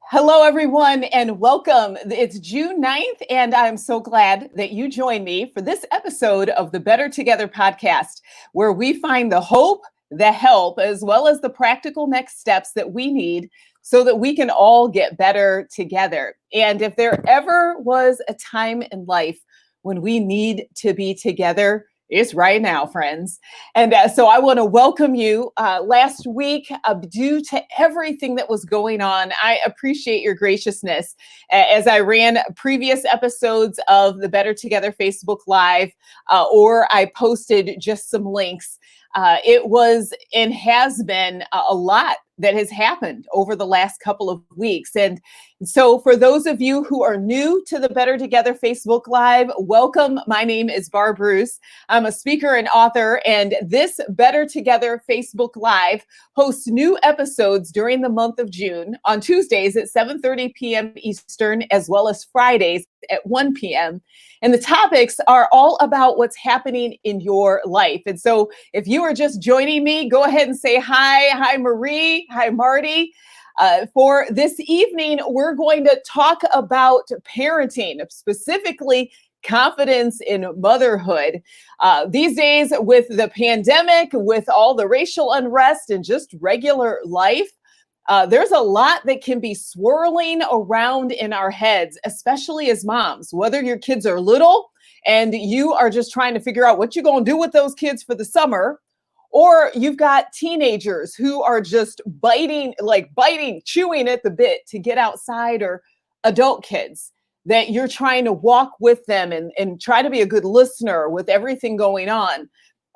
Hello, everyone, and welcome. It's June 9th, and I'm so glad that you join me for this episode of the Better Together podcast, where we find the hope, the help, as well as the practical next steps that we need so that we can all get better together. And if there ever was a time in life when we need to be together, it's right now, friends. And so I want to welcome you. Last week, due to everything that was going on, I appreciate your graciousness as I ran previous episodes of the Better Together Facebook Live, or I posted just some links. It was and has been a lot that has happened over the last couple of weeks. And so for those of you who are new to the Better Together Facebook Live, welcome. My name is Barb Roose. I'm a speaker and author, and this Better Together Facebook Live hosts new episodes during the month of June on Tuesdays at 7:30 p.m. Eastern, as well as Fridays at 1 p.m. And the topics are all about what's happening in your life. And so if you are just joining me, go ahead and say hi. Hi, Marie. Hi, Marty. For this evening, we're going to talk about parenting, specifically confidence in motherhood. These days, with the pandemic, with all the racial unrest and just regular life, there's a lot that can be swirling around in our heads, especially as moms, whether your kids are little and you are just trying to figure out what you're going to do with those kids for the summer, or you've got teenagers who are just biting, chewing at the bit to get outside, or adult kids that you're trying to walk with them and try to be a good listener with everything going on.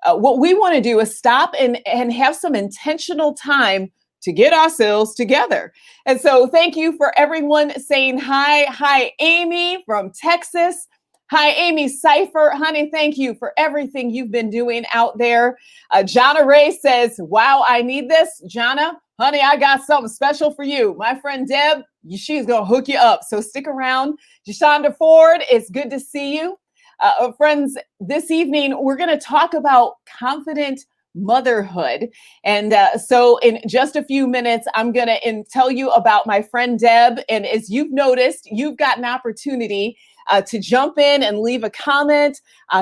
What we want to do is stop and have some intentional time to get ourselves together. And so thank you for everyone saying hi. Hi, Amy from Texas. Hi, Amy Cipher. Honey, thank you for everything you've been doing out there. Jonna Ray says, wow, I need this. Jonna, honey, I got something special for you. My friend Deb, she's going to hook you up. So stick around. Jashonda Ford, it's good to see you. Friends, this evening, we're going to talk about confident motherhood. And so in just a few minutes, I'm going to tell you about my friend Deb. And as you've noticed, you've got an opportunity to jump in and leave a comment.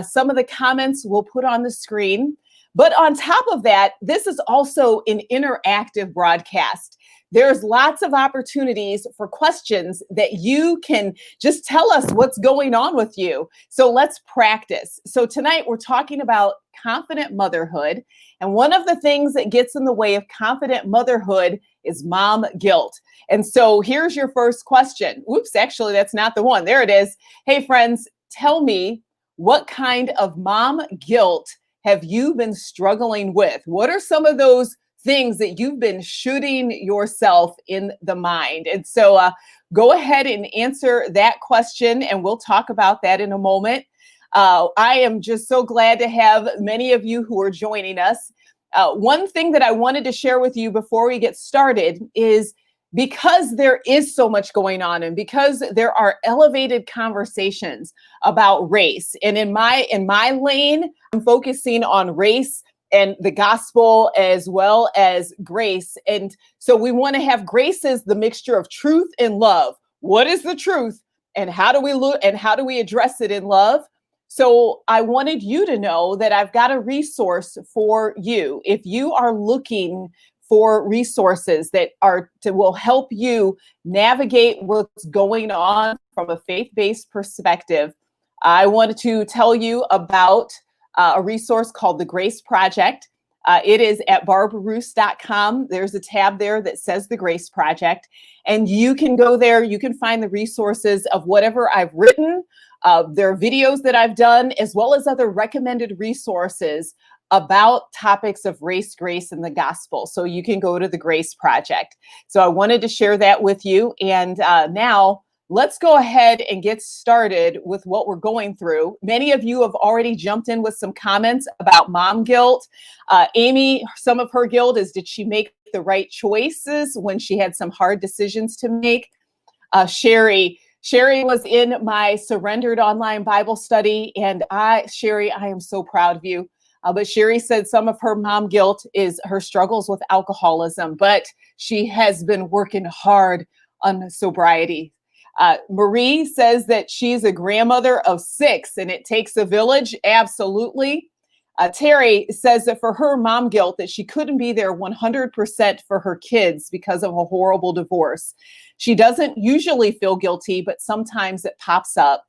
Some of the comments we'll put on the screen. But on top of that, this is also an interactive broadcast. There's lots of opportunities for questions that you can just tell us what's going on with you. So let's practice. So tonight we're talking about confident motherhood. And one of the things that gets in the way of confident motherhood is mom guilt. And so here's your first question. Oops, actually, that's not the one. There it is. Hey, friends, tell me, what kind of mom guilt have you been struggling with? What are some of those things that you've been shooting yourself in the mind? And so go ahead and answer that question, and we'll talk about that in a moment. I am just so glad to have many of you who are joining us. One thing that I wanted to share with you before we get started is, because there is so much going on, and because there are elevated conversations about race, and in my lane, I'm focusing on race and the gospel as well as grace. And so we want to have grace as the mixture of truth and love. What is the truth, and how do we look, and how do we address it in love? So I wanted you to know that I've got a resource for you. If you are looking for resources that will help you navigate what's going on from a faith-based perspective, I wanted to tell you about a resource called the Grace Project. It is at barbroose.com. There's a tab there that says the Grace Project, and you can go there. You can find the resources of whatever I've written. There are videos that I've done, as well as other recommended resources about topics of race, grace, and the gospel. So you can go to the Grace Project. So I wanted to share that with you. And now let's go ahead and get started with what we're going through. Many of you have already jumped in with some comments about mom guilt. Amy, some of her guilt is, did she make the right choices when she had some hard decisions to make? Sherry was in my Surrendered online Bible study. And Sherry, I am so proud of you. But Sherry said some of her mom guilt is her struggles with alcoholism, but she has been working hard on sobriety. Marie says that she's a grandmother of 6 and it takes a village. Absolutely. Terry says that for her, mom guilt, that she couldn't be there 100% for her kids because of a horrible divorce. She doesn't usually feel guilty, but sometimes it pops up.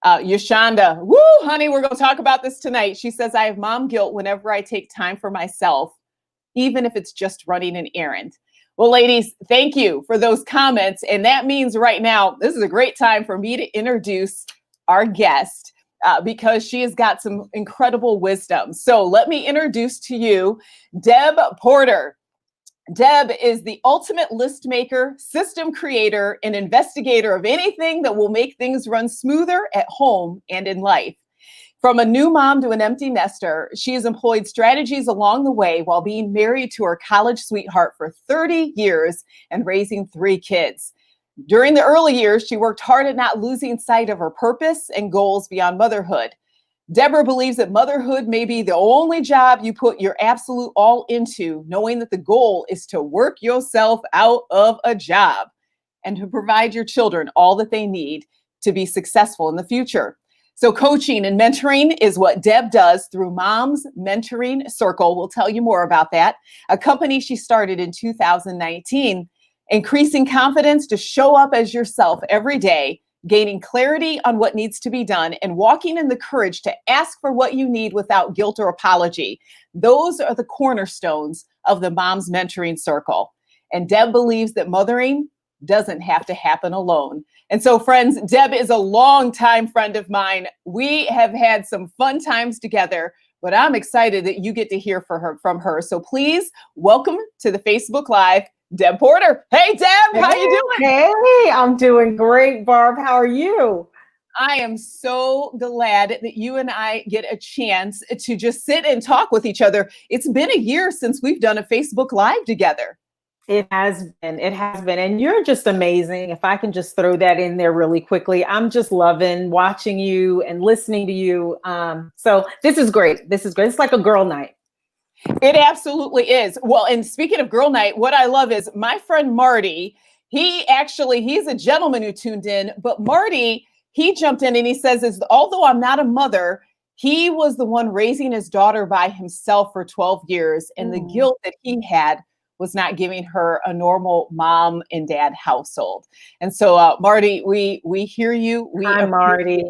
Yoshanda, woo, honey, we're going to talk about this tonight. She says, I have mom guilt whenever I take time for myself, even if it's just running an errand. Well, ladies, thank you for those comments. And that means right now, this is a great time for me to introduce our guest because she has got some incredible wisdom. So let me introduce to you Deb Porter. Deb is the ultimate list maker, system creator, and investigator of anything that will make things run smoother at home and in life. From a new mom to an empty nester, she has employed strategies along the way while being married to her college sweetheart for 30 years and raising 3 kids. During the early years, she worked hard at not losing sight of her purpose and goals beyond motherhood. Deborah believes that motherhood may be the only job you put your absolute all into, knowing that the goal is to work yourself out of a job and to provide your children all that they need to be successful in the future. So coaching and mentoring is what Deb does through Mom's Mentoring Circle. We'll tell you more about that. A company she started in 2019, increasing confidence to show up as yourself every day, gaining clarity on what needs to be done, and walking in the courage to ask for what you need without guilt or apology. Those are the cornerstones of the Mom's Mentoring Circle. And Deb believes that mothering doesn't have to happen alone. And so, friends, Deb is a longtime friend of mine. We have had some fun times together, but I'm excited that you get to hear from her. So please welcome to the Facebook Live, Deb Porter. Hey, Deb, how you doing? Hey, I'm doing great, Barb. How are you? I am so glad that you and I get a chance to just sit and talk with each other. It's been a year since we've done a Facebook Live together. It has been. And you're just amazing. If I can just throw that in there really quickly, I'm just loving watching you and listening to you. So this is great. It's like a girl night. It absolutely is. Well, and speaking of girl night, what I love is my friend Marty, he's a gentleman who tuned in, but Marty, he jumped in and he says, although I'm not a mother, he was the one raising his daughter by himself for 12 years. And the guilt that he had was not giving her a normal mom and dad household. And so, Marty, we hear you. Hi, Marty.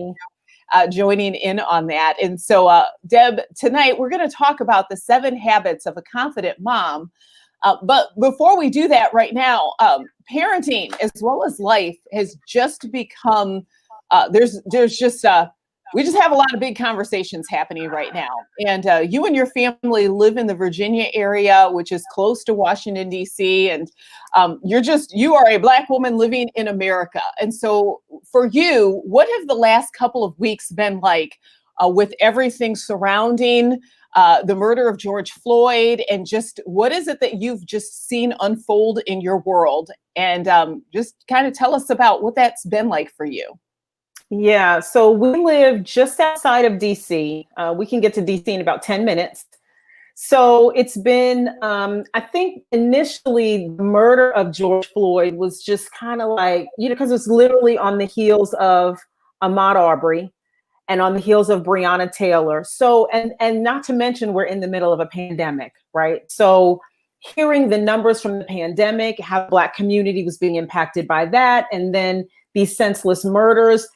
Joining in on that. And so, Deb, tonight we're going to talk about the 7 habits of a confident mom. But before we do that right now, parenting as well as life has just become, we just have a lot of big conversations happening right now. And you and your family live in the Virginia area, which is close to Washington, D.C. And you are a Black woman living in America. And so for you, what have the last couple of weeks been like with everything surrounding the murder of George Floyd? And just what is it that you've just seen unfold in your world? And just kind of tell us about what that's been like for you. Yeah, so we live just outside of DC. We can get to DC in about 10 minutes. So it's been, I think initially the murder of George Floyd was just kind of like, because it's literally on the heels of Ahmaud Arbery and on the heels of Breonna Taylor. So, and not to mention we're in the middle of a pandemic, right? So hearing the numbers from the pandemic, how the Black community was being impacted by that, and then these senseless murders,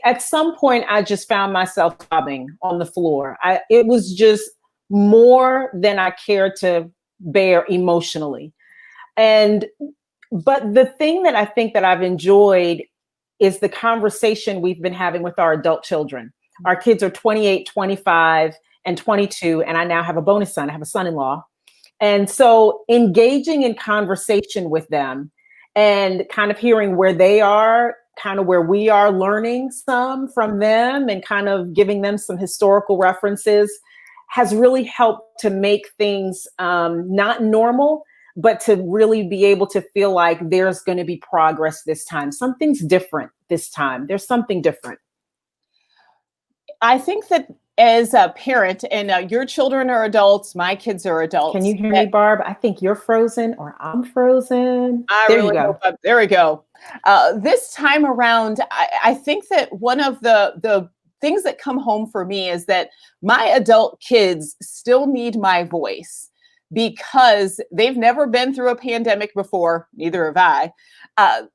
at some point, I just found myself sobbing on the floor. It was just more than I cared to bear emotionally. But the thing that I think that I've enjoyed is the conversation we've been having with our adult children. Our kids are 28, 25, and 22, and I now have a bonus son. I have a son-in-law. And so engaging in conversation with them and kind of hearing where they are, kind of where we are, learning some from them and kind of giving them some historical references has really helped to make things not normal, but to really be able to feel like there's going to be progress this time. Something's different this time. There's something different. I think that as a parent, and your children are adults, my kids are adults. Can you hear me, Barb? I think you're frozen or I'm frozen. There you go. There we go. This time around, I think that one of the things that come home for me is that my adult kids still need my voice because they've never been through a pandemic before. Neither have I.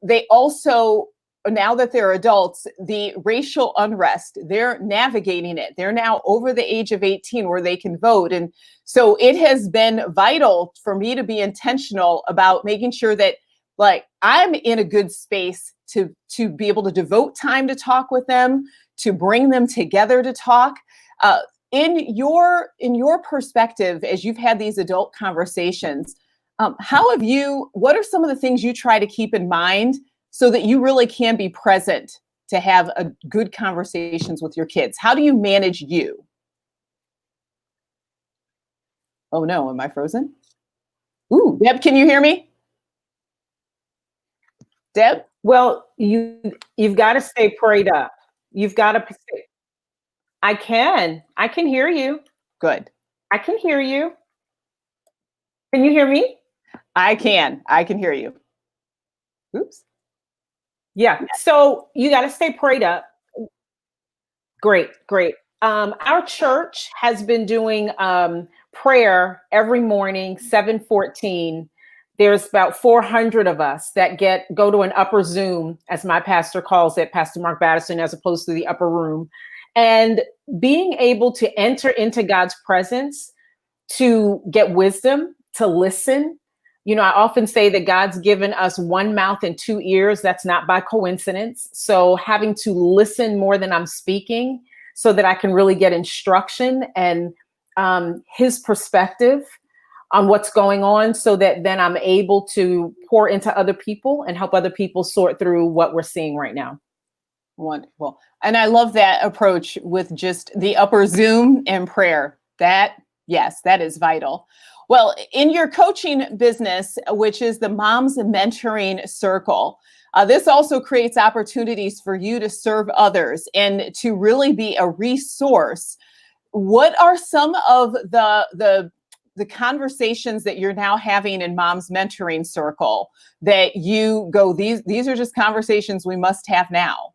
They also, now that they're adults, the racial unrest, they're navigating it. They're now over the age of 18 where they can vote. And so it has been vital for me to be intentional about making sure that like I'm in a good space to be able to devote time to talk with them, to bring them together to talk. In your perspective, as you've had these adult conversations, what are some of the things you try to keep in mind so that you really can be present to have a good conversations with your kids? How do you manage you? Oh no, am I frozen? Ooh, Deb, can you hear me? Deb? Well, you've got to stay prayed up. You've got to. I can hear you. Good. I can hear you. Can you hear me? I can hear you. Oops. Yeah. So you got to stay prayed up. Great. Our church has been doing prayer every morning, 7:14. There's about 400 of us that go to an upper Zoom, as my pastor calls it, Pastor Mark Battison, as opposed to the upper room. And being able to enter into God's presence, to get wisdom, to listen. I often say that God's given us one mouth and two ears. That's not by coincidence. So having to listen more than I'm speaking so that I can really get instruction and his perspective on what's going on, so that then I'm able to pour into other people and help other people sort through what we're seeing right now. Wonderful. And I love that approach with just the upper Zoom and prayer. Yes, that is vital. Well, in your coaching business, which is the Moms Mentoring Circle, this also creates opportunities for you to serve others and to really be a resource. What are some of the conversations that you're now having in Moms Mentoring Circle that you go, these are just conversations we must have now?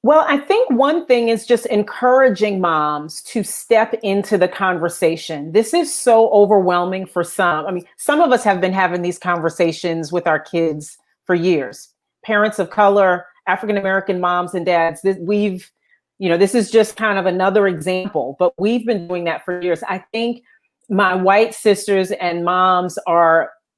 Well, I think one thing is just encouraging moms to step into the conversation. This is so overwhelming for some. I mean, some of us have been having these conversations with our kids for years. Parents of color, African-American moms and dads, this is just kind of another example, but we've been doing that for years. I think my white sisters and moms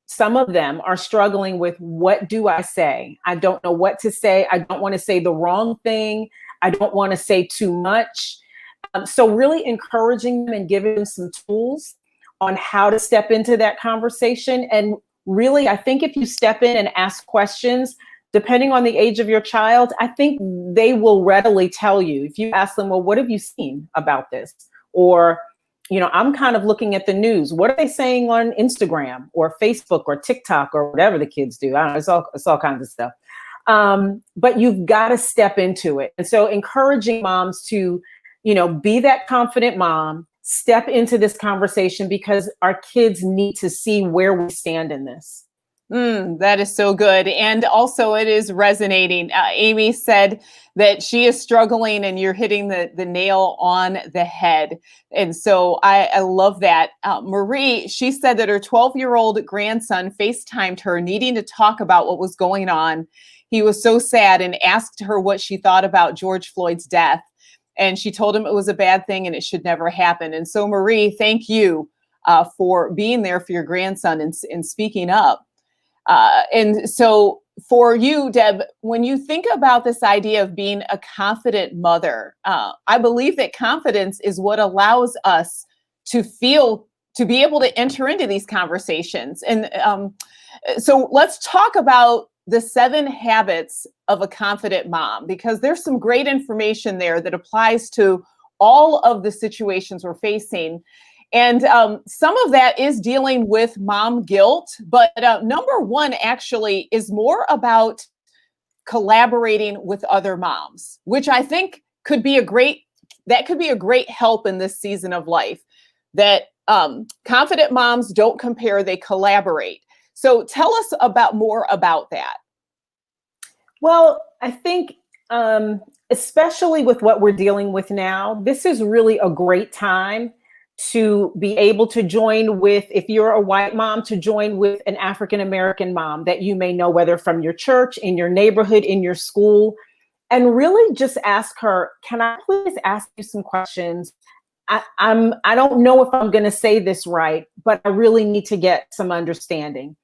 some of them are struggling with, what do I say? I don't know what to say. I don't want to say the wrong thing. I don't want to say too much. So really encouraging them and giving them some tools on how to step into that conversation. And really, I think if you step in and ask questions, depending on the age of your child, I think they will readily tell you. If you ask them, well, what have you seen about this? Or, I'm kind of looking at the news. What are they saying on Instagram or Facebook or TikTok or whatever the kids do? I don't know, it's all kinds of stuff. But you've got to step into it. And so encouraging moms to, be that confident mom, step into this conversation, because our kids need to see where we stand in this. That is so good. And also it is resonating. Amy said that she is struggling and you're hitting the nail on the head. And so I love that. Marie, she said that her 12-year-old grandson FaceTimed her needing to talk about what was going on. He was so sad and asked her what she thought about George Floyd's death. And she told him it was a bad thing and it should never happen. And so Marie, thank you for being there for your grandson and speaking up. And so for you, Deb, when you think about this idea of being a confident mother, I believe that confidence is what allows us to be able to enter into these conversations. And so let's talk about the 7 habits of a confident mom, because there's some great information there that applies to all of the situations we're facing. And some of that is dealing with mom guilt, but number 1 actually is more about collaborating with other moms, which I think could be a great that could be a great help in this season of life. That confident moms don't compare, they collaborate. So tell us more about that. Well, I think, especially with what we're dealing with now, this is really a great time to be able to join with, if you're a white mom, to join with an African-American mom that you may know, whether from your church, in your neighborhood, in your school, and really just ask her, can I please ask you some questions? I don't know if I'm going to say this right, but I really need to get some understanding.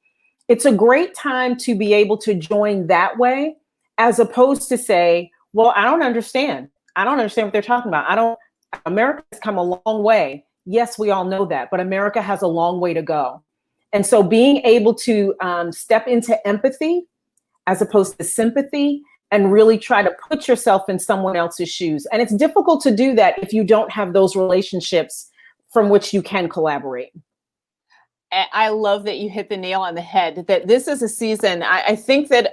It's a great time to be able to join that way, as opposed to say, well, I don't understand. I don't understand what they're talking about. America has come a long way. Yes, we all know that, but America has a long way to go. And so being able to step into empathy as opposed to sympathy, and really try to put yourself in someone else's shoes. And it's difficult to do that if you don't have those relationships from which you can collaborate. I love that you hit the nail on the head, that this is a season. I think that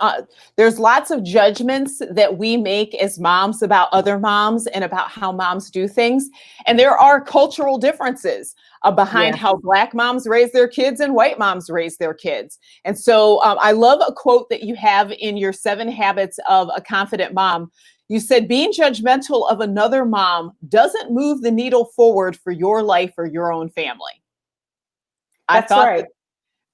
there's lots of judgments that we make as moms about other moms and about how moms do things. And there are cultural differences behind how Black moms raise their kids and white moms raise their kids. And so I love a quote that you have in your 7 Habits of a Confident Mom. You said, being judgmental of another mom doesn't move the needle forward for your life or your own family. That's right.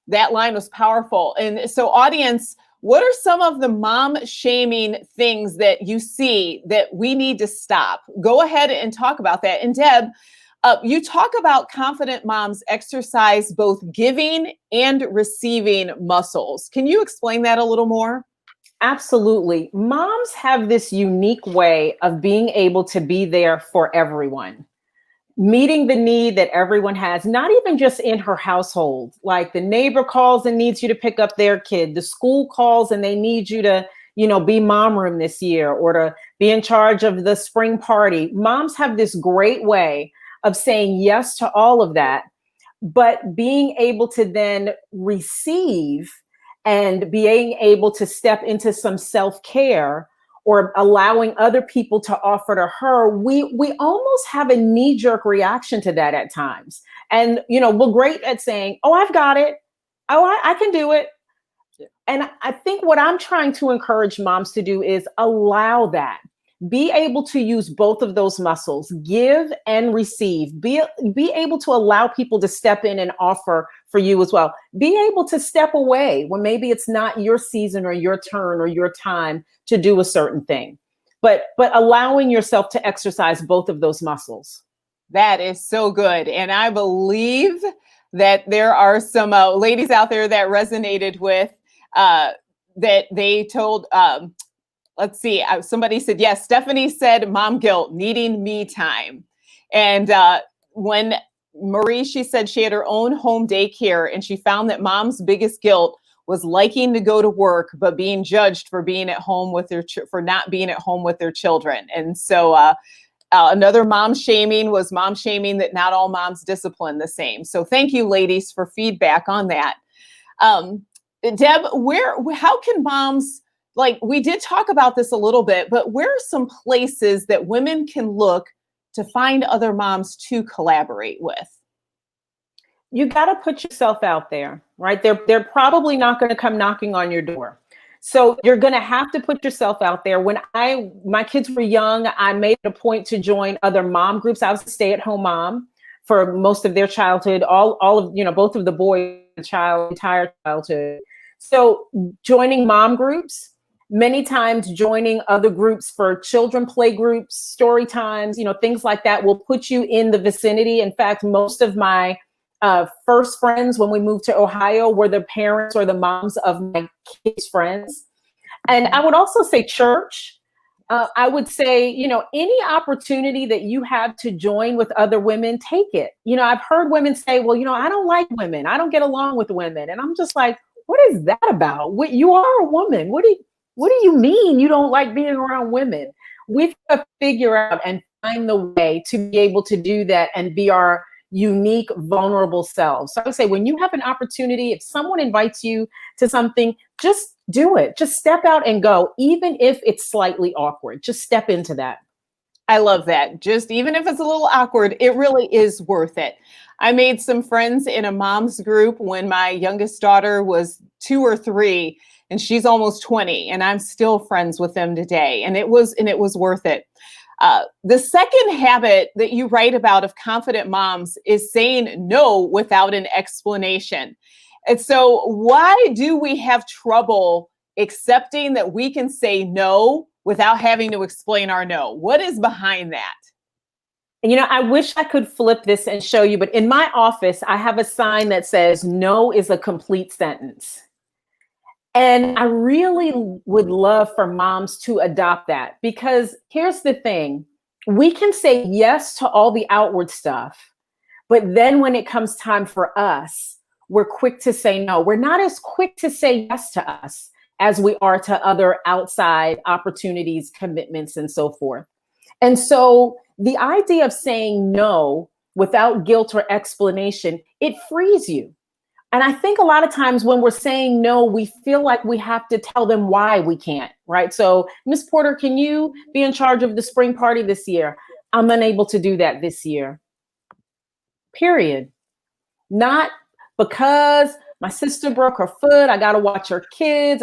That line was powerful. And so, audience, what are some of the mom shaming things that you see that we need to stop? Go ahead and talk about that. And Deb, you talk about confident moms exercise both giving and receiving muscles. Can you explain that a little more? Absolutely. Moms have this unique way of being able to be there for everyone, meeting the need that everyone has, not even just in her household. Like the neighbor calls and needs you to pick up their kid. The school calls and they need you to, be mom room this year, or to be in charge of the spring party. Moms have this great way of saying yes to all of that, but being able to then receive and being able to step into some self-care, or allowing other people to offer to her, we almost have a knee-jerk reaction to that at times. And, we're great at saying, oh, I've got it. Oh, I can do it. Yeah. And I think what I'm trying to encourage moms to do is allow that. Be able to use both of those muscles, give and receive. Be able to allow people to step in and offer for you as well. Be able to step away when maybe it's not your season or your turn or your time to do a certain thing, but allowing yourself to exercise both of those muscles. That is so good. And I believe that there are some ladies out there that resonated with that they told, let's see, somebody said, yes, Stephanie said, mom guilt, needing me time. And when Marie, she said she had her own home daycare, and she found that mom's biggest guilt was liking to go to work, but being judged for being at home with for not being at home with their children. And so another mom shaming was mom shaming that not all moms discipline the same. So thank you, ladies, for feedback on that. Deb, how can moms, like, we did talk about this a little bit, but where are some places that women can look to find other moms to collaborate with? You got to put yourself out there, right? They're probably not going to come knocking on your door. So you're going to have to put yourself out there. When my kids were young, I made it a point to join other mom groups. I was a stay-at-home mom for most of their childhood, all of, both of the boys' entire childhood. So joining mom groups, many times joining other groups for children play groups, story times, things like that will put you in the vicinity. In fact, most of my first friends when we moved to Ohio were the parents or the moms of my kids' friends. And I would also say church. I would say, any opportunity that you have to join with other women, take it. I've heard women say, well, I don't like women. I don't get along with women. And I'm just like, what is that about? You are a woman. What do you mean you don't like being around women? We've got to figure out and find the way to be able to do that and be our unique, vulnerable selves. So I would say, when you have an opportunity, if someone invites you to something, just do it. Just step out and go, even if it's slightly awkward. Just step into that. I love that. Just even if it's a little awkward, it really is worth it. I made some friends in a mom's group when my youngest daughter was 2 or 3, and she's almost 20, and I'm still friends with them today. And it was worth it. The second habit that you write about of confident moms is saying no without an explanation. And so, why do we have trouble accepting that we can say no without having to explain our no? What is behind that? And, I wish I could flip this and show you, but in my office, I have a sign that says no is a complete sentence. And I really would love for moms to adopt that, because here's the thing. We can say yes to all the outward stuff, but then when it comes time for us, we're quick to say no. We're not as quick to say yes to us as we are to other outside opportunities, commitments, and so forth. And so the idea of saying no without guilt or explanation, it frees you. And I think a lot of times when we're saying no, we feel like we have to tell them why we can't, right? So, Miss Porter, can you be in charge of the spring party this year? I'm unable to do that this year. Period. Not because my sister broke her foot, I got to watch her kids.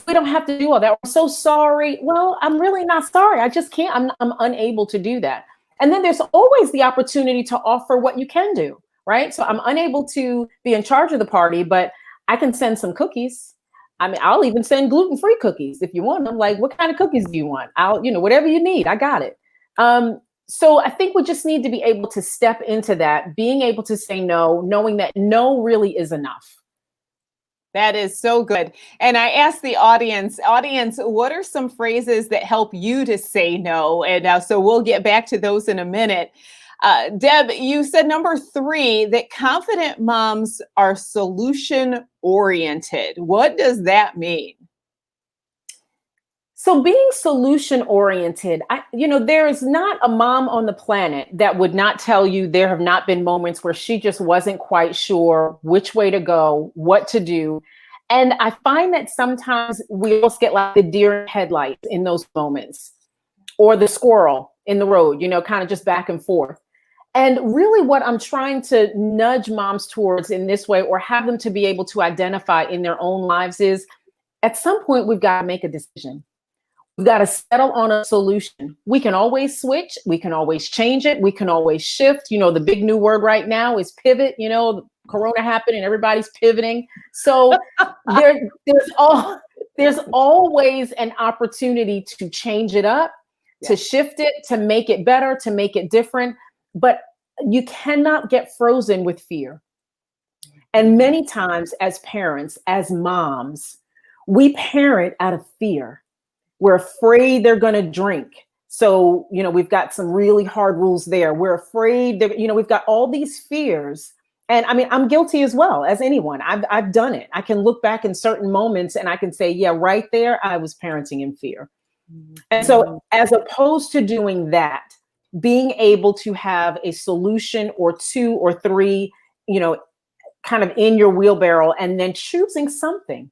We don't have to do all that. We're so sorry. Well, I'm really not sorry. I just can't. I'm unable to do that. And then there's always the opportunity to offer what you can do, right? So I'm unable to be in charge of the party, but I can send some cookies. I mean, I'll even send gluten-free cookies if you want them. Like, what kind of cookies do you want? Whatever you need, I got it. So I think we just need to be able to step into that, being able to say no, knowing that no really is enough. That is so good. And I asked the audience, what are some phrases that help you to say no? And so we'll get back to those in a minute. Deb, you said number 3, that confident moms are solution oriented. What does that mean? So being solution oriented, there is not a mom on the planet that would not tell you there have not been moments where she just wasn't quite sure which way to go, what to do. And I find that sometimes we almost get like the deer in headlights in those moments, or the squirrel in the road, kind of just back and forth. And really what I'm trying to nudge moms towards in this way, or have them to be able to identify in their own lives, is at some point we've got to make a decision. We've got to settle on a solution. We can always switch. We can always change it. We can always shift. The big new word right now is pivot. Corona happened and everybody's pivoting. So there's always an opportunity to change it up, to shift it, to make it better, to make it different. But you cannot get frozen with fear. And many times as parents, as moms, we parent out of fear. We're afraid they're going to drink. So, we've got some really hard rules there. We're afraid that, we've got all these fears. And I mean, I'm guilty as well as anyone. I've done it. I can look back in certain moments and I can say, yeah, right there, I was parenting in fear. And so as opposed to doing that, being able to have a solution or 2 or 3, kind of in your wheelbarrow, and then choose something,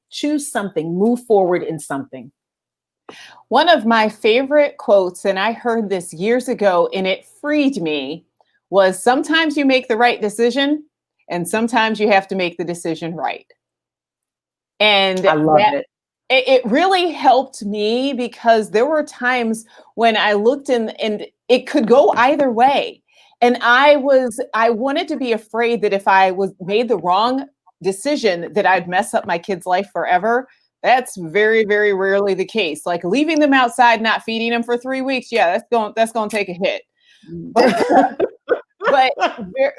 move forward in something. One of my favorite quotes, and I heard this years ago and it freed me, was sometimes you make the right decision and sometimes you have to make the decision right. And I love it. It really helped me, because there were times when I looked and it could go either way. And I wanted to be afraid that if I made the wrong decision, that I'd mess up my kid's life forever. That's very, very rarely the case. Like leaving them outside, not feeding them for 3 weeks. Yeah, that's going to take a hit.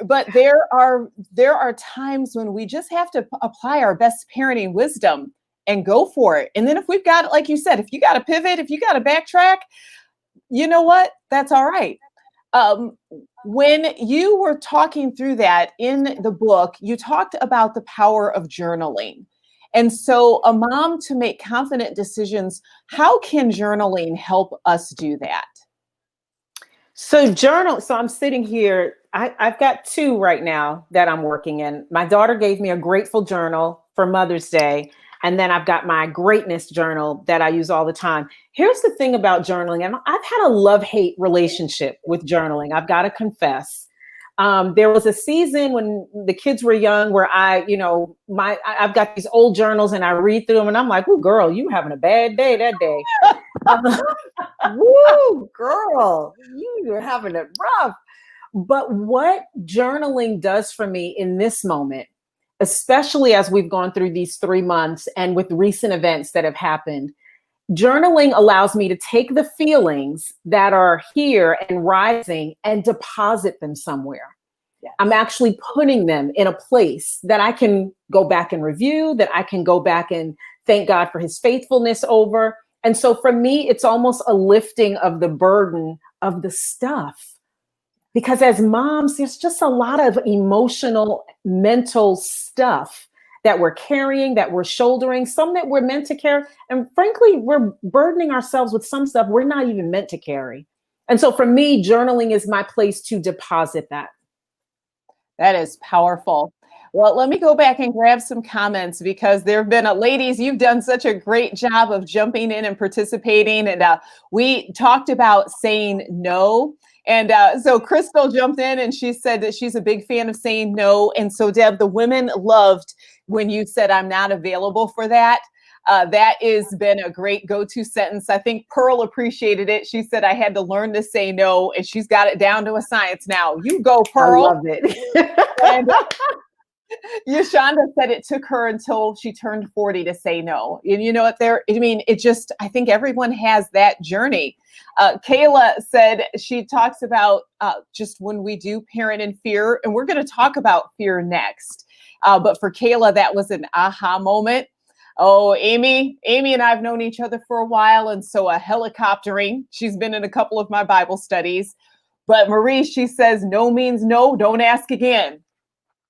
But there are times when we just have to apply our best parenting wisdom and go for it. And then if we've got, like you said, if you got to pivot, if you got to backtrack, you know what? That's all right. When you were talking through that in the book, you talked about the power of journaling. And so a mom to make confident decisions, how can journaling help us do that? So I'm sitting here, I've got 2 right now that I'm working in. My daughter gave me a grateful journal for Mother's Day. And then I've got my greatness journal that I use all the time. Here's the thing about journaling. And I've had a love-hate relationship with journaling. I've got to confess. There was a season when the kids were young where I've got these old journals and I read through them and I'm like, "Ooh, girl, you having a bad day that day." Woo, girl, you are having it rough. But what journaling does for me in this moment, especially as we've gone through these 3 months and with recent events that have happened, journaling allows me to take the feelings that are here and rising and deposit them somewhere. Yes. I'm actually putting them in a place that I can go back and review, that I can go back and thank God for his faithfulness over. And so for me, it's almost a lifting of the burden of the stuff. Because as moms, there's just a lot of emotional, mental stuff that we're carrying, that we're shouldering, some that we're meant to carry. And frankly, we're burdening ourselves with some stuff we're not even meant to carry. And so for me, journaling is my place to deposit that. That is powerful. Well, let me go back and grab some comments because there have been, ladies, you've done such a great job of jumping in and participating. And we talked about saying no. And so Crystal jumped in and she said that she's a big fan of saying no. And so Deb, the women loved when you said, "I'm not available for that." That has been a great go-to sentence. I think Pearl appreciated it. She said, "I had to learn to say no," and she's got it down to a science now. You go, Pearl. I love it. And Yashonda said it took her until she turned 40 to say no. And you know what I think everyone has that journey. Kayla said she talks about just when we do parent in fear, and we're going to talk about fear next. But for Kayla, that was an aha moment. Oh, Amy and I have known each other for a while. And so helicoptering, she's been in a couple of my Bible studies. But Marie, she says, no means no, don't ask again.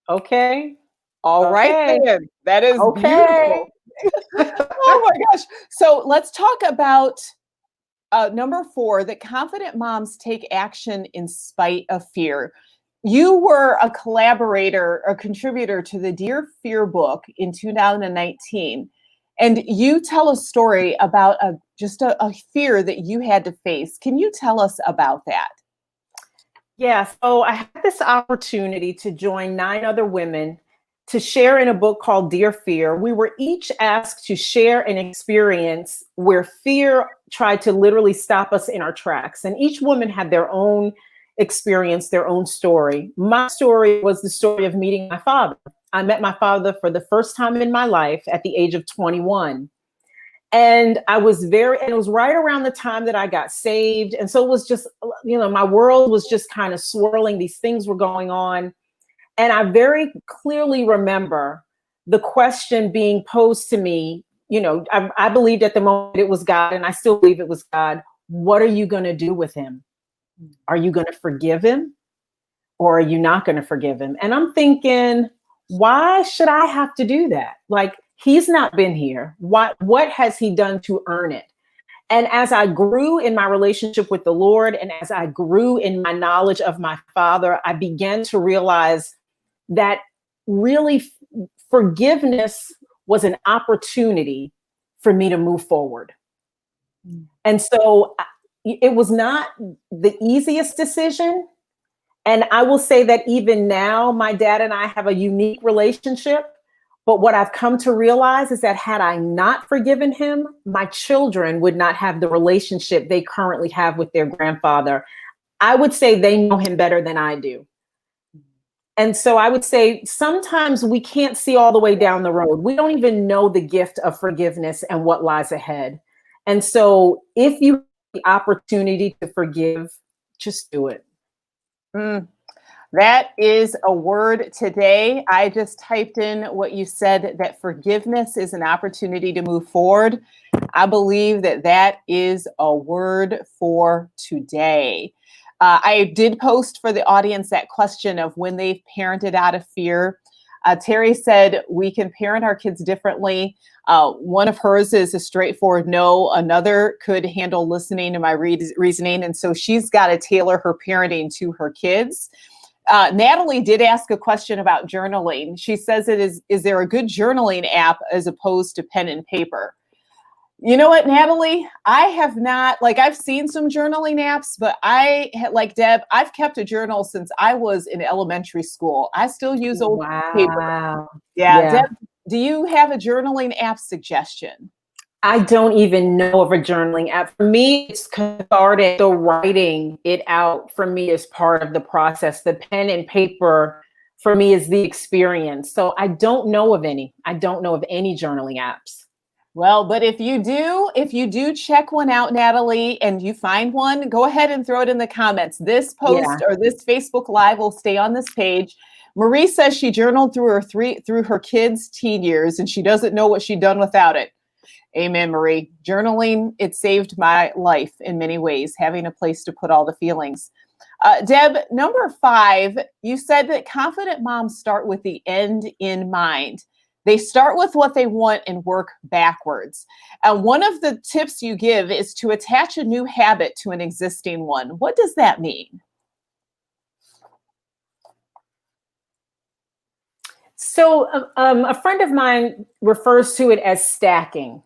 Okay. All right, then. That is beautiful. Oh my gosh. So let's talk about number 4, that confident moms take action in spite of fear. You were a collaborator, a contributor to the Dear Fear book in 2019. And you tell a story about just a fear that you had to face. Can you tell us about that? Yeah, so I had this opportunity to join 9 other women to share in a book called Dear Fear. We were each asked to share an experience where fear tried to literally stop us in our tracks. And each woman had their own experience, their own story. My story was the story of meeting my father. I met my father for the first time in my life at the age of 21. And it was right around the time that I got saved. And so it was just, my world was just kind of swirling. These things were going on. And I very clearly remember the question being posed to me. I believed at the moment it was God, and I still believe it was God. What are you going to do with him? Are you going to forgive him? Or are you not going to forgive him? And I'm thinking, why should I have to do that? Like, he's not been here. What has he done to earn it? And as I grew in my relationship with the Lord, and as I grew in my knowledge of my father, I began to realize that really forgiveness was an opportunity for me to move forward. And so it was not the easiest decision. And I will say that even now, my dad and I have a unique relationship. But what I've come to realize is that had I not forgiven him, my children would not have the relationship they currently have with their grandfather. I would say they know him better than I do. And so I would say sometimes we can't see all the way down the road. We don't even know the gift of forgiveness and what lies ahead. And so if you have the opportunity to forgive, just do it. That is a word today. I just typed in what you said, that forgiveness is an opportunity to move forward. I believe that is a word for today. I did post for the audience that question of when they've parented out of fear. Terry said we can parent our kids differently. One of hers is a straightforward no. Another could handle listening to my reasoning. And so she's got to tailor her parenting to her kids. Natalie did ask a question about journaling. She says, is there a good journaling app as opposed to pen and paper? You know what, Natalie? I have not, like, I've seen some journaling apps, but like Deb, I've kept a journal since I was in elementary school. I still use old paper. Wow. Yeah. Deb, do you have a journaling app suggestion? I don't even know of a journaling app. For me, it's cathartic. The writing it out for me is part of the process. The pen and paper for me is the experience. So I don't know of any. I don't know of any journaling apps. Well, but if you do check one out, Natalie, and you find one, go ahead and throw it in the comments. This post or this Facebook Live will stay on this page. Marie says she journaled through her kids' teen years, and she doesn't know what she'd done without it. Amen, Marie. Journaling, it saved my life in many ways, having a place to put all the feelings. Deb, number 5, you said that confident moms start with the end in mind. They start with what they want and work backwards. One of the tips you give is to attach a new habit to an existing one. What does that mean? So a friend of mine refers to it as stacking,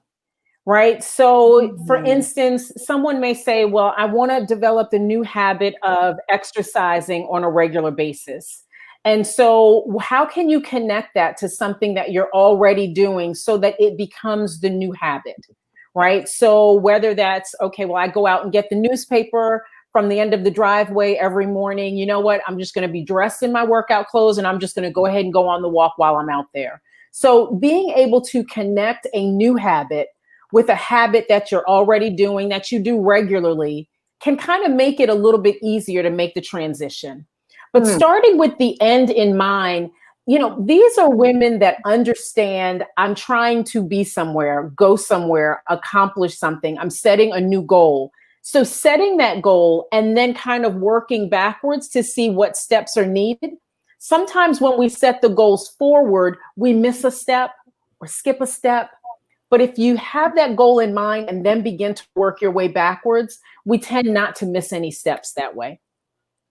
right? So for instance, someone may say, well, I want to develop the new habit of exercising on a regular basis. And so how can you connect that to something that you're already doing so that it becomes the new habit, right? So whether that's, okay, well, I go out and get the newspaper from the end of the driveway every morning. You know what? I'm just going to be dressed in my workout clothes and I'm just going to go ahead and go on the walk while I'm out there. So being able to connect a new habit with a habit that you're already doing, that you do regularly, can kind of make it a little bit easier to make the transition. But starting with the end in mind, you know, these are women that understand I'm trying to be somewhere, go somewhere, accomplish something. I'm setting a new goal. So setting that goal and then kind of working backwards to see what steps are needed. Sometimes when we set the goals forward, we miss a step or skip a step. But if you have that goal in mind and then begin to work your way backwards, we tend not to miss any steps that way.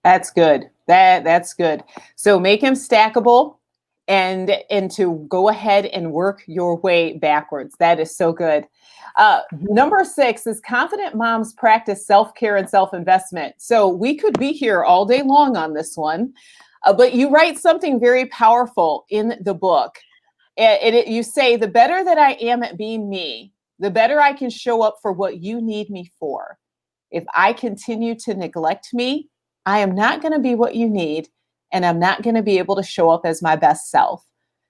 That's good. That's good. So make them stackable and to go ahead and work your way backwards. That is so good. Number 6 is confident moms practice self-care and self-investment. So we could be here all day long on this one, but you write something very powerful in the book. You say, the better that I am at being me, the better I can show up for what you need me for. If I continue to neglect me, I am not going to be what you need, and I'm not going to be able to show up as my best self.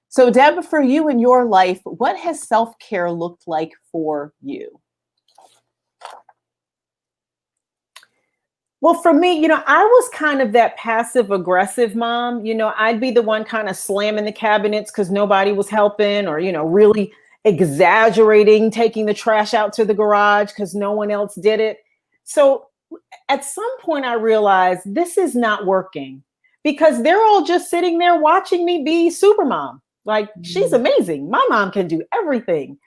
So, Deb, for you in your life, what has self-care looked like for you? Well, for me, you know, I was kind of that passive aggressive mom. You know, I'd be the one kind of slamming the cabinets because nobody was helping, or, you know, really exaggerating, taking the trash out to the garage because no one else did it. So at some point I realized this is not working because they're all just sitting there watching me be super mom. Like, she's amazing. My mom can do everything.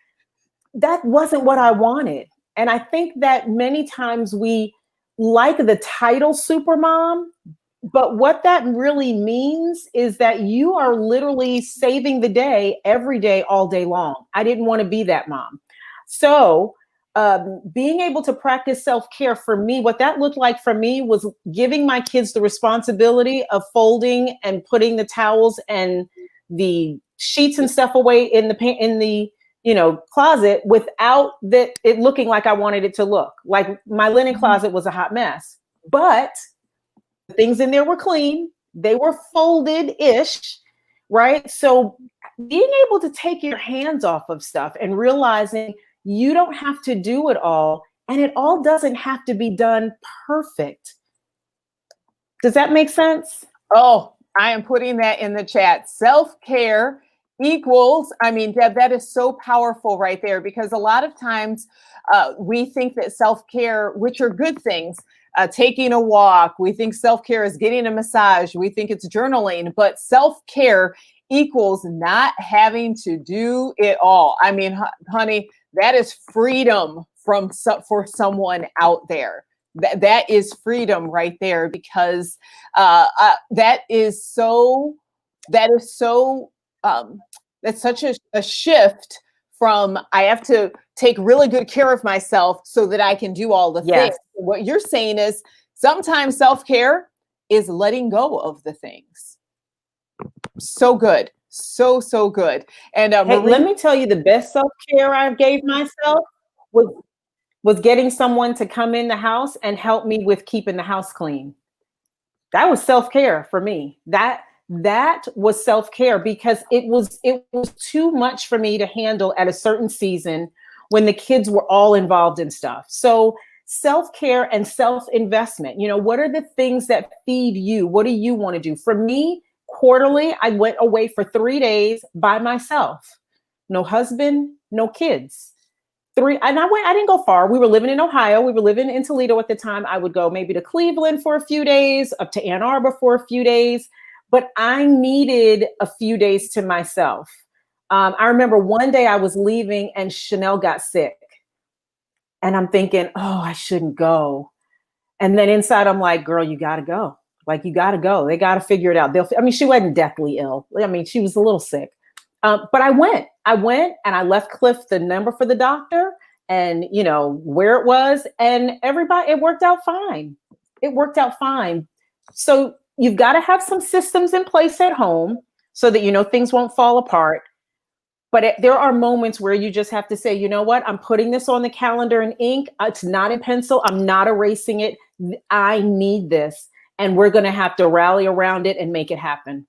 That wasn't what I wanted. And I think that many times we like the title super mom, but what that really means is that you are literally saving the day every day, all day long. I didn't want to be that mom. So being able to practice self-care for me, what that looked like for me was giving my kids the responsibility of folding and putting the towels and the sheets and stuff away in the you know, closet without it looking like I wanted it to look. Like my linen closet was a hot mess, but the things in there were clean. They were folded-ish, right? So being able to take your hands off of stuff and realizing you don't have to do it all, and it all doesn't have to be done perfect. Does that make sense? Oh, I am putting that in the chat. Self-care equals, I mean, Deb, that is so powerful right there, because a lot of times we think that self-care, which are good things, taking a walk, we think self-care is getting a massage, we think it's journaling, but self-care equals not having to do it all. I mean, honey, that is freedom for someone out there. that is freedom right there, because that is so, that's such a shift from, I have to take really good care of myself so that I can do all the things. Yes. What you're saying is sometimes self-care is letting go of the things. So good. So good. And Hey, Marie, let me tell you, the best self-care I gave myself was getting someone to come in the house and help me with keeping the house clean. That was self-care for me. That was self-care, because it was too much for me to handle at a certain season when the kids were all involved in stuff. So self-care and self-investment, what are the things that feed you? What do you want to do? For me, quarterly, I went away for 3 days by myself. No husband, no kids. I didn't go far. We were living in Ohio. We were living in Toledo at the time. I would go maybe to Cleveland for a few days, up to Ann Arbor for a few days, but I needed a few days to myself. I remember one day I was leaving and Chanel got sick, and I'm thinking, oh, I shouldn't go. And then inside I'm like, girl, you got to go. Like, you got to go. They got to figure it out. She wasn't deathly ill. She was a little sick. But I went and I left Cliff the number for the doctor and, where it was, and it worked out fine. It worked out fine. So you've got to have some systems in place at home so that, things won't fall apart. But there are moments where you just have to say, you know what, I'm putting this on the calendar in ink. It's not in pencil. I'm not erasing it. I need this. And we're going to have to rally around it and make it happen.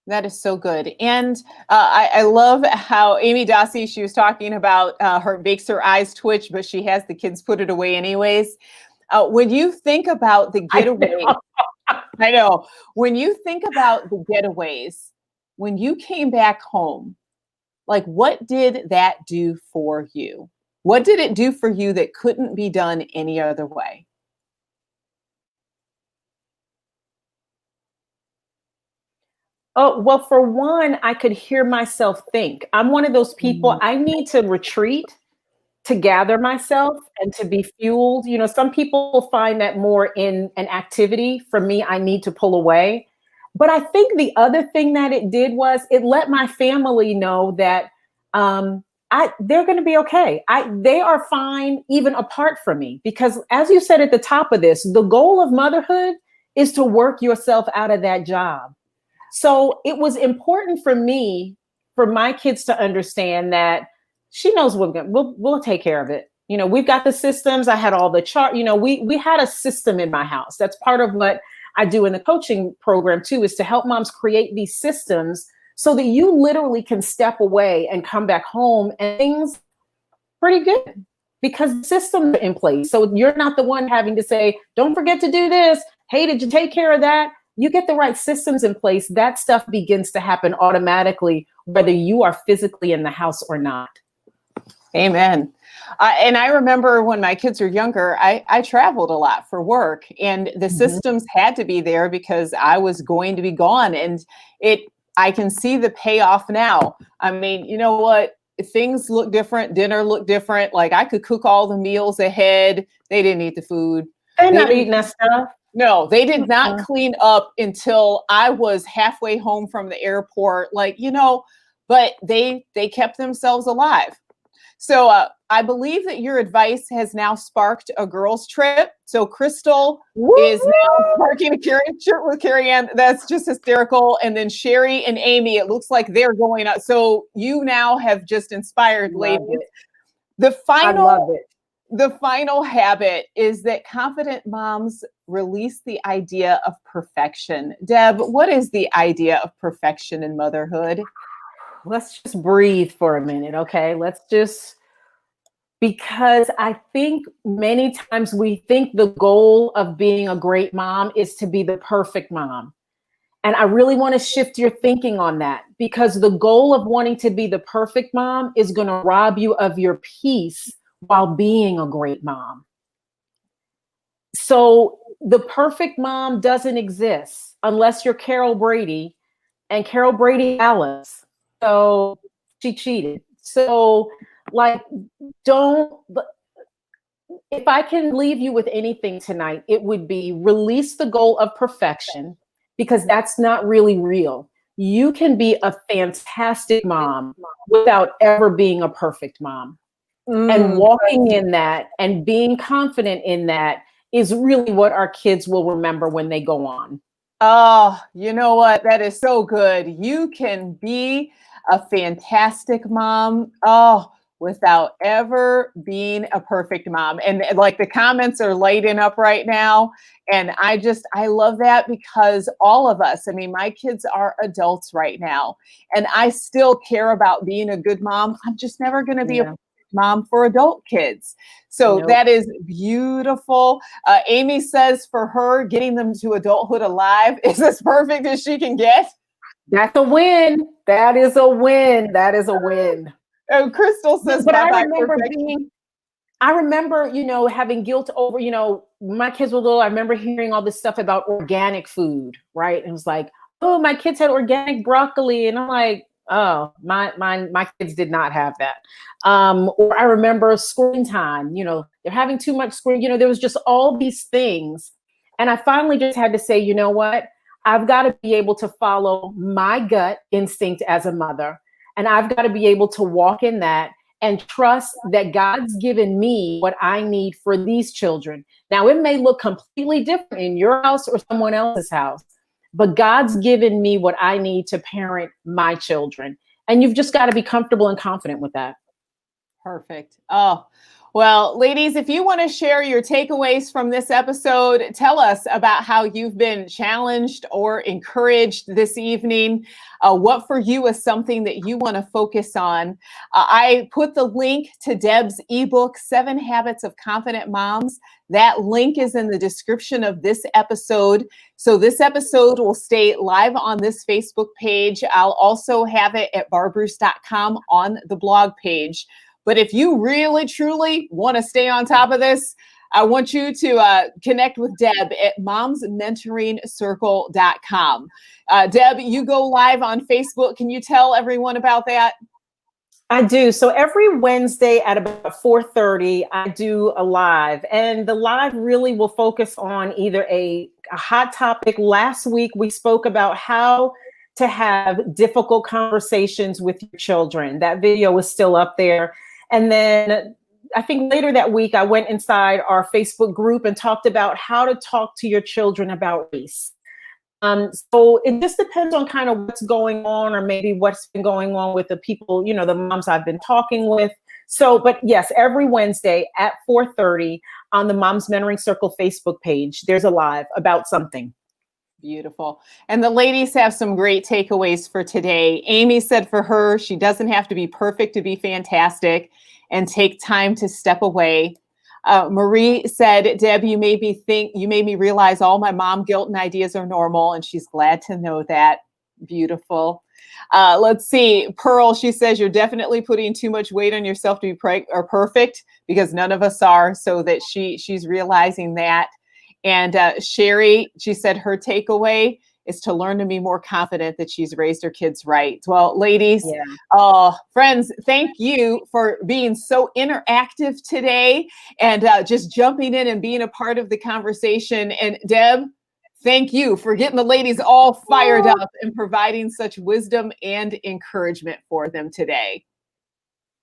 That is so good. And I love how Amy Dossie, she was talking about her makes her eyes twitch, but she has the kids put it away anyways. When you think about the getaway, I know. When you think about the getaways, when you came back home, like, what did that do for you? What did it do for you that couldn't be done any other way? Oh, well, for one, I could hear myself think. I'm one of those people, I need to retreat to gather myself and to be fueled. Some people find that more in an activity. For me, I need to pull away. But I think the other thing that it did was it let my family know that they're going to be okay. They are fine even apart from me, because as you said at the top of this, the goal of motherhood is to work yourself out of that job. So it was important for me, for my kids to understand that she knows we'll take care of it. We've got the systems. I had all the chart. We had a system in my house. That's part of what I do in the coaching program too, is to help moms create these systems so that you literally can step away and come back home and things pretty good, because systems are in place. So you're not the one having to say, don't forget to do this. Hey, did you take care of that? You get the right systems in place, that stuff begins to happen automatically, whether you are physically in the house or not. Amen. And I remember when my kids were younger, I traveled a lot for work, and the systems had to be there because I was going to be gone. And I can see the payoff now. I mean, you know what? Things look different. Dinner looked different. Like, I could cook all the meals ahead. They didn't eat the food. They're not eating that stuff. No, they did not clean up until I was halfway home from the airport. But they kept themselves alive. So I believe that your advice has now sparked a girls' trip. So Crystal is now sparking a trip with Carrie Ann. That's just hysterical. And then Sherry and Amy, it looks like they're going out. So you now have just inspired ladies. I love it. The final habit is that confident moms release the idea of perfection. Deb, what is the idea of perfection in motherhood? Let's just breathe for a minute, okay? Because I think many times we think the goal of being a great mom is to be the perfect mom. And I really want to shift your thinking on that, because the goal of wanting to be the perfect mom is going to rob you of your peace while being a great mom. So the perfect mom doesn't exist unless you're Carol Brady, and Carol Brady Alice. So she cheated. So if I can leave you with anything tonight, it would be release the goal of perfection, because that's not really real. You can be a fantastic mom without ever being a perfect mom. And Mm. walking in that and being confident in that is really what our kids will remember when they go on. Oh, you know what? That is so good. You can be a fantastic mom. Oh, without ever being a perfect mom. And like the comments are lighting up right now. And I love that because all of us, I mean, my kids are adults right now, and I still care about being a good mom. I'm just never going to be a Yeah. perfect mom for adult kids. So Nope. that is beautiful. Amy says for her, getting them to adulthood alive is as perfect as she can get. That's a win. That is a win. That is a win. Crystal says But bye I bye remember perfection. having guilt over, my kids were little. I remember hearing all this stuff about organic food, right? And it was like, oh, my kids had organic broccoli. And I'm like, oh, my kids did not have that. Or I remember screen time, they're having too much screen, there was just all these things. And I finally just had to say, you know what? I've got to be able to follow my gut instinct as a mother. And I've got to be able to walk in that and trust that God's given me what I need for these children. Now, it may look completely different in your house or someone else's house, but God's given me what I need to parent my children. And you've just got to be comfortable and confident with that. Perfect. Oh, well, ladies, if you want to share your takeaways from this episode, tell us about how you've been challenged or encouraged this evening. What for you is something that you want to focus on? I put the link to Deb's ebook, 7 Habits of Confident Moms. That link is in the description of this episode. So this episode will stay live on this Facebook page. I'll also have it at barbroose.com on the blog page. But if you really, truly want to stay on top of this, I want you to connect with Deb at momsmentoringcircle.com. Deb, you go live on Facebook. Can you tell everyone about that? I do. So every Wednesday at about 4:30, I do a live, and the live really will focus on either a hot topic. Last week, we spoke about how to have difficult conversations with your children. That video is still up there. And then I think later that week, I went inside our Facebook group and talked about how to talk to your children about race. So it just depends on kind of what's going on, or maybe what's been going on with the people, the moms I've been talking with. So, but yes, every Wednesday at 4:30 on the Moms Mentoring Circle Facebook page, there's a live about something. Beautiful. And the ladies have some great takeaways for today. Amy said for her, she doesn't have to be perfect to be fantastic, and take time to step away. Marie said, Deb, you made me realize all my mom guilt and ideas are normal, and she's glad to know that. Beautiful. Let's see. Pearl, she says, you're definitely putting too much weight on yourself to be perfect, because none of us are, so that she's realizing that. And Sherry, she said her takeaway is to learn to be more confident that she's raised her kids right. Well, ladies, friends, thank you for being so interactive today, and just jumping in and being a part of the conversation. And Deb, thank you for getting the ladies all fired up and providing such wisdom and encouragement for them today.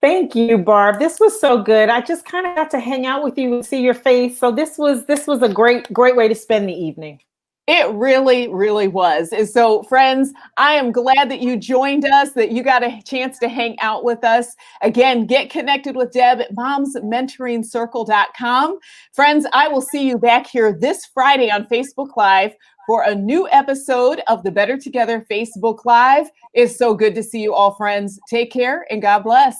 Thank you, Barb. This was so good. I just kind of got to hang out with you and see your face. So this was a great way to spend the evening. It really, really was. And so, friends, I am glad that you joined us, that you got a chance to hang out with us. Again, get connected with Deb at momsmentoringcircle.com. Friends, I will see you back here this Friday on Facebook Live for a new episode of the Better Together Facebook Live. It's so good to see you all, friends. Take care and God bless.